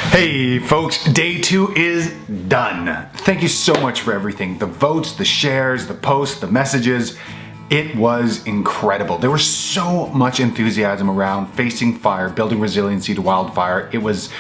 Hey folks, day 2 is done. Thank you so much for everything. The votes, the shares, the posts, the messages. It was incredible. There was so much enthusiasm around facing fire, building resiliency to wildfire. It was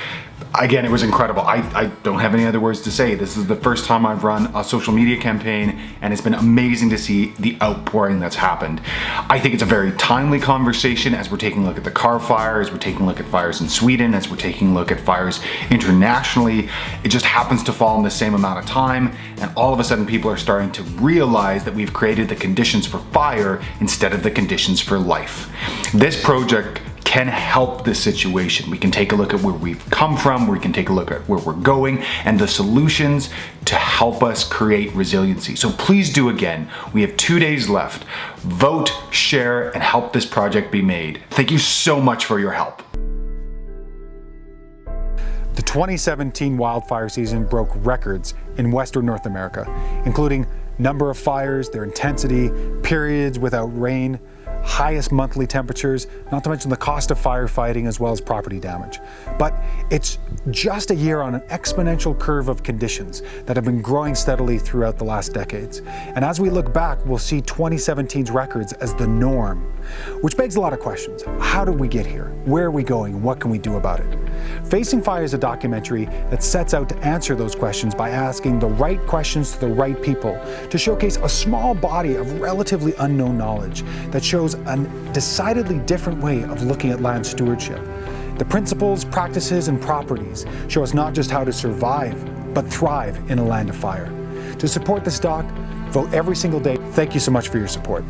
incredible. I don't have any other words to say. This is the first time I've run a social media campaign, and it's been amazing to see the outpouring that's happened. I think it's a very timely conversation as we're taking a look at the Car fire, as we're taking a look at fires in Sweden, as we're taking a look at fires internationally. It just happens to fall in the same amount of time, and all of a sudden people are starting to realize that we've created the conditions for fire instead of the conditions for life. This project can help this situation. We can take a look at where we've come from, we can take a look at where we're going, and the solutions to help us create resiliency. So please do again. We have 2 days left. Vote, share, and help this project be made. Thank you so much for your help. The 2017 wildfire season broke records in Western North America, including number of fires, their intensity, periods without rain, highest monthly temperatures, not to mention the cost of firefighting as well as property damage. But it's just a year on an exponential curve of conditions that have been growing steadily throughout the last decades. And as we look back, we'll see 2017's records as the norm, which begs a lot of questions. How did we get here? Where are we going? And what can we do about it? Facing Fire is a documentary that sets out to answer those questions by asking the right questions to the right people, to showcase a small body of relatively unknown knowledge that shows a decidedly different way of looking at land stewardship. The principles, practices, and properties show us not just how to survive, but thrive in a land of fire. To support this doc, vote every single day. Thank you so much for your support.